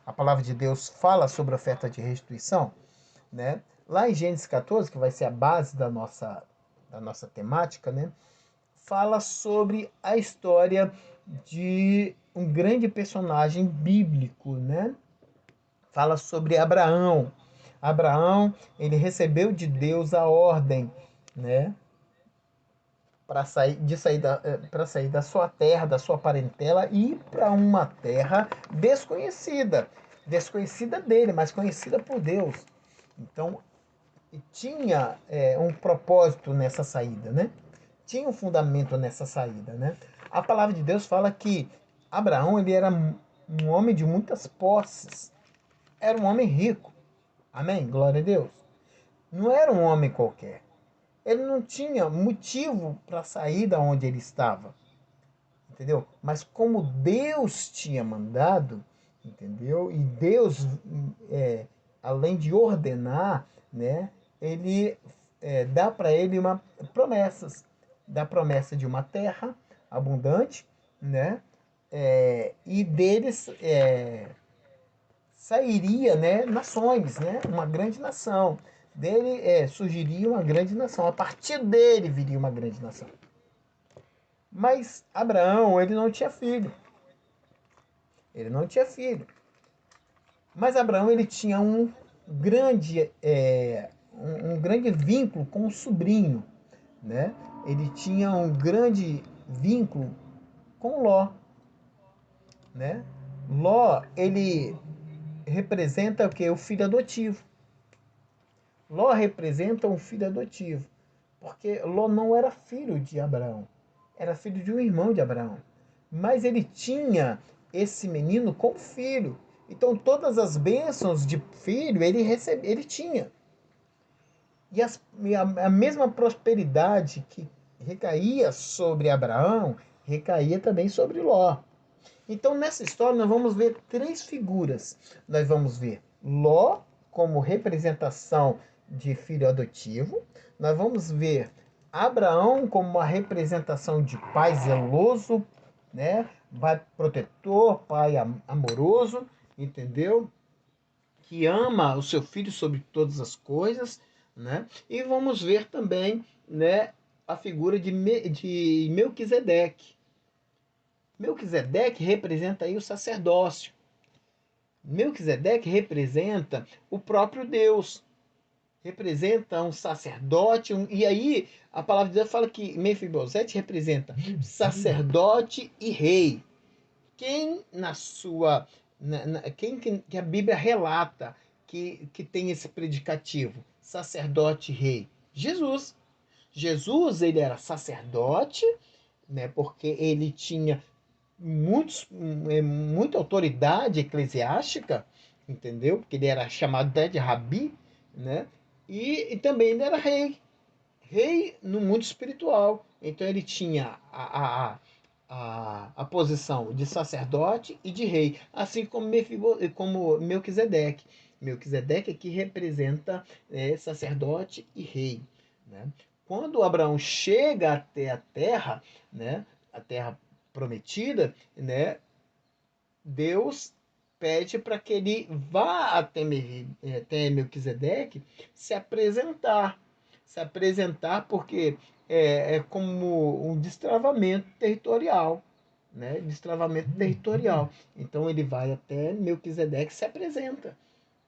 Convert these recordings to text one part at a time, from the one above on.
a palavra de Deus fala sobre a oferta de restituição, né? Lá em Gênesis 14, que vai ser a base da nossa temática, né? Fala sobre a história de um grande personagem bíblico, né? Fala sobre Abraão. Abraão, ele recebeu de Deus a ordem, né? Para sair da sua terra, da sua parentela e ir para uma terra desconhecida, desconhecida dele, mas conhecida por Deus. Então tinha um propósito nessa saída, né? Tinha um fundamento nessa saída, né? A palavra de Deus fala que Abraão ele era um homem de muitas posses, era um homem rico. Amém? Glória a Deus. Não era um homem qualquer. Ele não tinha motivo para sair da onde ele estava, entendeu? Mas como Deus tinha mandado, entendeu? E Deus, além de ordenar, né? Ele dá para ele promessas, dá promessa de uma terra abundante, né? E deles sairia, né, nações, né, uma grande nação. Dele surgiria uma grande nação. A partir dele viria uma grande nação. Mas Abraão, ele não tinha filho. Ele não tinha filho. Mas Abraão, ele tinha um grande vínculo com o sobrinho, né? Ele tinha um grande vínculo com Ló, né? Ló, ele representa o quê? O filho adotivo. Ló representa um filho adotivo, porque Ló não era filho de Abraão, era filho de um irmão de Abraão. Mas ele tinha esse menino como filho. Então todas as bênçãos de filho ele tinha. E a mesma prosperidade que recaía sobre Abraão, recaía também sobre Ló. Então, nessa história, nós vamos ver três figuras. Nós vamos ver Ló como representação de filho adotivo. Nós vamos ver Abraão como uma representação de pai zeloso, né? Pai protetor, pai amoroso, entendeu? Que ama o seu filho sobre todas as coisas, né? E vamos ver também, né, a figura de Melquisedeque. Melquisedeque representa aí o sacerdócio. Melquisedeque representa o próprio Deus. Representa um sacerdote. E aí a palavra de Deus fala que Mefibosete representa sacerdote e rei. Quem na sua. Quem que a Bíblia relata que tem esse predicativo? Sacerdote e rei. Jesus. Jesus, ele era sacerdote, né, porque ele tinha muita autoridade eclesiástica, entendeu? Porque ele era chamado até de rabi, né? E também ele era rei no mundo espiritual. Então ele tinha a posição de sacerdote e de rei, assim como Melquisedeque. Melquisedeque aqui representa sacerdote e rei, né? Quando Abraão chega até a terra, né, a terra prometida, né, Deus pede para que ele vá até Melquisedeque se apresentar. Se apresentar porque é como um destravamento territorial. Né? Destravamento territorial. Então ele vai até Melquisedeque e se apresenta.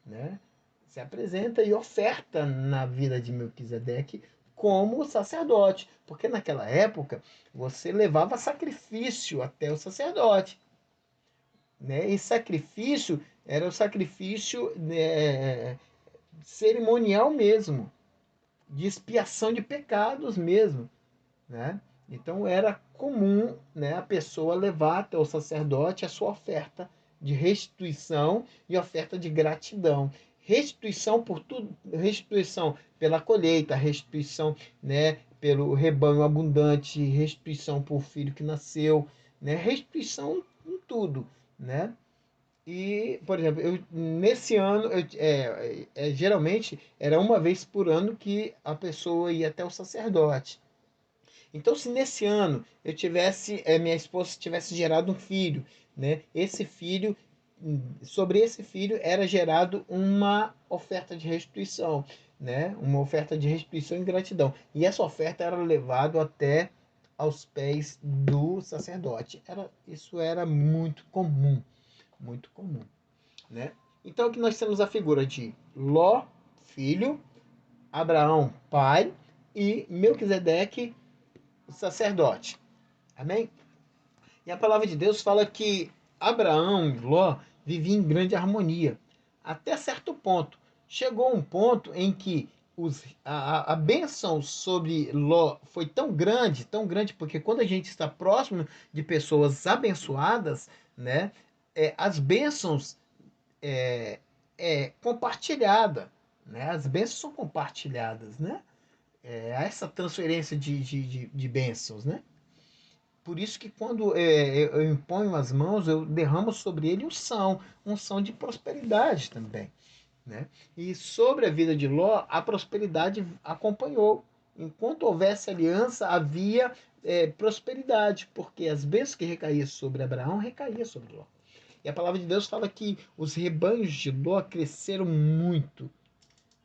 Né? Se apresenta e oferta na vida de Melquisedeque como sacerdote. Porque naquela época você levava sacrifício até o sacerdote. Né? E sacrifício era o sacrifício cerimonial mesmo, de expiação de pecados mesmo. Né? Então era comum, né, a pessoa levar até o sacerdote a sua oferta de restituição e oferta de gratidão. Restituição por tudo, restituição pela colheita, restituição, né, pelo rebanho abundante, restituição por filho que nasceu, né, restituição em tudo, né? E, por exemplo, nesse ano, geralmente era uma vez por ano que a pessoa ia até o sacerdote. Então, se nesse ano minha esposa tivesse gerado um filho, né? Esse filho sobre esse filho era gerado uma oferta de restituição, né? Uma oferta de restituição e gratidão. E essa oferta era levada até aos pés do sacerdote. Isso era muito comum, né? Então aqui nós temos a figura de Ló, filho, Abraão, pai, e Melquisedeque, sacerdote. Amém? E a palavra de Deus fala que Abraão e Ló viviam em grande harmonia, até certo ponto. Chegou um ponto em que a bênção sobre Ló foi tão grande, porque quando a gente está próximo de pessoas abençoadas, né, as bênçãos compartilhada, né? As bênçãos são compartilhadas, né? Há essa transferência de bênçãos, né? Por isso que quando eu imponho as mãos, eu derramo sobre ele unção de prosperidade também, né? E sobre a vida de Ló, a prosperidade acompanhou. Enquanto houvesse aliança, havia prosperidade, porque as bênçãos que recaíam sobre Abraão recaíam sobre Ló. E a palavra de Deus fala que os rebanhos de Ló cresceram muito,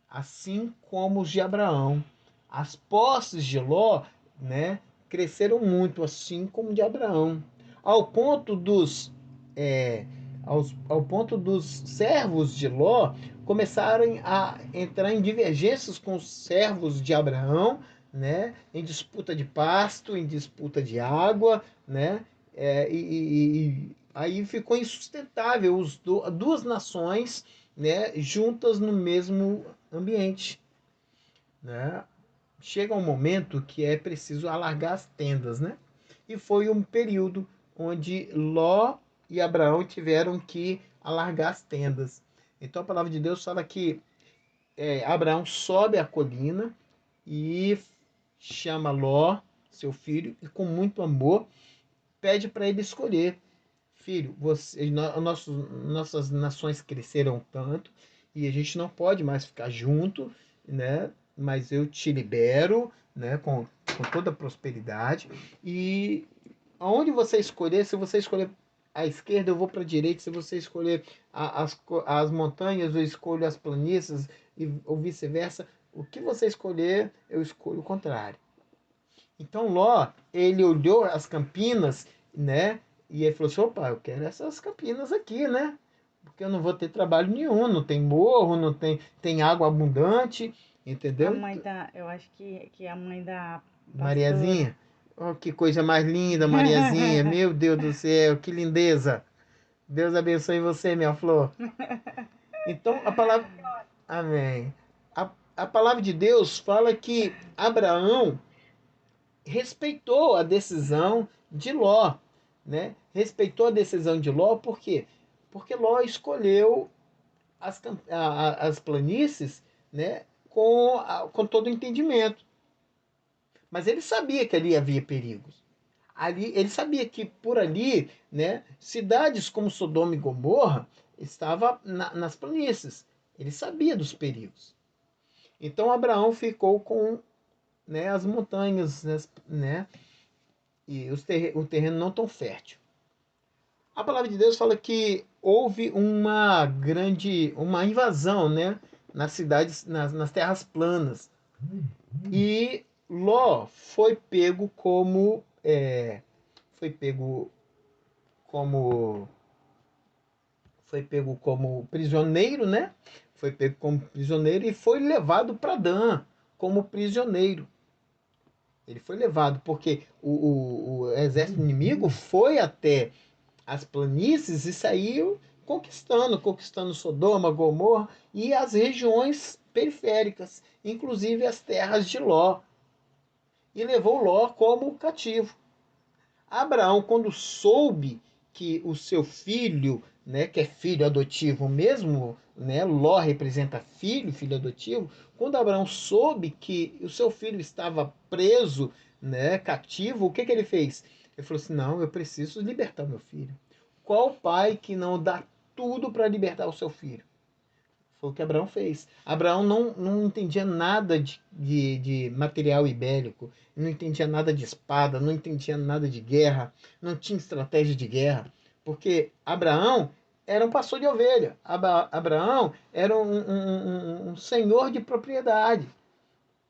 assim como os de Abraão. As posses de Ló, né, cresceram muito, assim como de Abraão, ao ponto dos é, ao ponto dos servos de Ló começarem a entrar em divergências com os servos de Abraão, né, em disputa de pasto, em disputa de água, né, e aí ficou insustentável duas nações, né, juntas no mesmo ambiente, né? Chega um momento que é preciso alargar as tendas, né? E foi um período onde Ló e Abraão tiveram que alargar as tendas. Então a palavra de Deus fala que Abraão sobe a colina e chama Ló, seu filho, e com muito amor pede para ele escolher. Filho, nossas nações cresceram tanto e a gente não pode mais ficar junto, né? Mas eu te libero, né? Com toda a prosperidade. E aonde você escolher, se você escolher a esquerda, eu vou para a direita. Se você escolher as montanhas, eu escolho as planícies, ou vice-versa. O que você escolher, eu escolho o contrário. Então Ló, ele olhou as campinas, né? E ele falou assim, opa, eu quero essas campinas aqui, né? Porque eu não vou ter trabalho nenhum, não tem morro, não tem água abundante, A entendeu? mãe da. Eu acho que é a mãe da pastora. Mariazinha, oh, que coisa mais linda, Mariazinha, meu Deus do céu, que lindeza. Deus abençoe você, minha flor. Então, a palavra, amém. A palavra de Deus fala que Abraão respeitou a decisão de Ló, né? Respeitou a decisão de Ló, por quê? Porque Ló escolheu as planícies, né? Com todo o entendimento. Mas ele sabia que ali havia perigos. Ali, ele sabia que por ali, né? Cidades como Sodoma e Gomorra estavam nas planícies. Ele sabia dos perigos. Então Abraão ficou com, né, as montanhas, né, e o terreno não tão fértil. A palavra de Deus fala que houve uma invasão, né, nas cidades, nas terras planas. E Ló foi pego como, foi pego como prisioneiro, né? Foi pego como prisioneiro e foi levado para Dan como prisioneiro. Ele foi levado porque o exército inimigo foi até as planícies e saiu conquistando Sodoma, Gomorra e as regiões periféricas, inclusive as terras de Ló, e levou Ló como cativo. Abraão, quando soube que o seu filho, né, que é filho adotivo mesmo, né, Ló representa filho adotivo, quando Abraão soube que o seu filho estava preso, né, cativo, o que ele fez? Ele falou assim: não, eu preciso libertar meu filho. Qual pai que não dá tudo para libertar o seu filho? Foi o que Abraão fez. Abraão não entendia nada de material ibérico, não entendia nada de espada, não entendia nada de guerra, não tinha estratégia de guerra. Porque Abraão, era um pastor de ovelha. Abraão era um senhor de propriedade.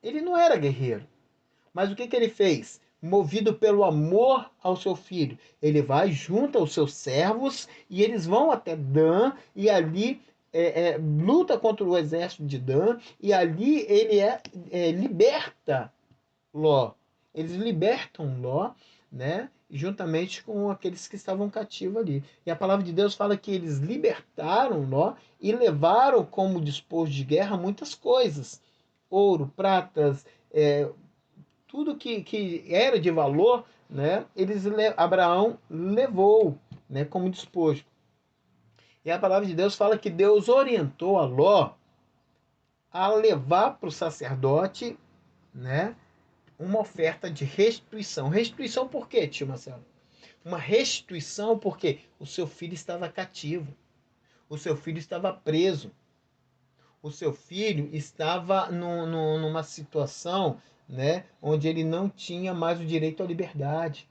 Ele não era guerreiro. Mas o que, que ele fez? Movido pelo amor ao seu filho, ele vai junto aos seus servos e eles vão até Dan e ali luta contra o exército de Dan e ali ele liberta Ló. Eles libertam Ló, né? Juntamente com aqueles que estavam cativos ali. E a palavra de Deus fala que eles libertaram Ló e levaram como despojo de guerra muitas coisas: ouro, pratas, tudo que era de valor, né? Abraão levou, né? Como despojo. E a palavra de Deus fala que Deus orientou a Ló a levar para o sacerdote, né? Uma oferta de restituição. Restituição por quê, tio Marcelo? Uma restituição porque o seu filho estava cativo, o seu filho estava preso, o seu filho estava numa situação, né, onde ele não tinha mais o direito à liberdade.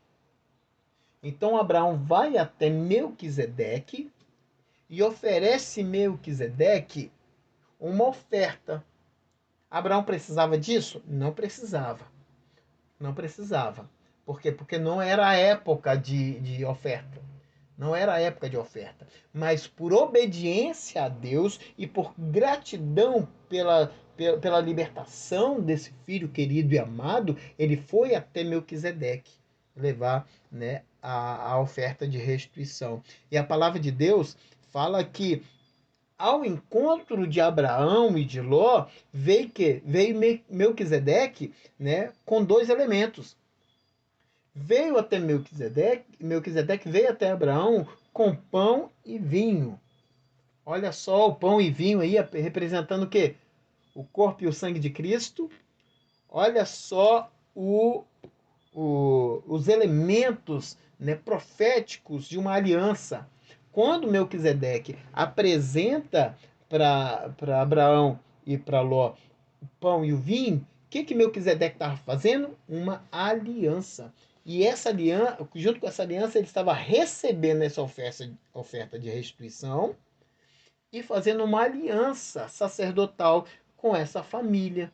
Então Abraão vai até Melquisedeque e oferece Melquisedeque uma oferta. Abraão precisava disso? Não precisava. Não precisava. Por quê? Porque não era a época de oferta. Não era a época de oferta. Mas por obediência a Deus e por gratidão pela libertação desse filho querido e amado, ele foi até Melquisedeque levar, né, a oferta de restituição. E a palavra de Deus fala que ao encontro de Abraão e de Ló, veio Melquisedeque, né, com dois elementos. Veio até Melquisedeque veio até Abraão com pão e vinho. Olha só o pão e vinho aí representando o quê? O corpo e o sangue de Cristo. Olha só os elementos, né, proféticos de uma aliança. Quando Melquisedeque apresenta para Abraão e para Ló o pão e o vinho, o que Melquisedeque estava fazendo? Uma aliança. E essa aliança, junto com essa aliança, ele estava recebendo essa oferta de restituição e fazendo uma aliança sacerdotal com essa família.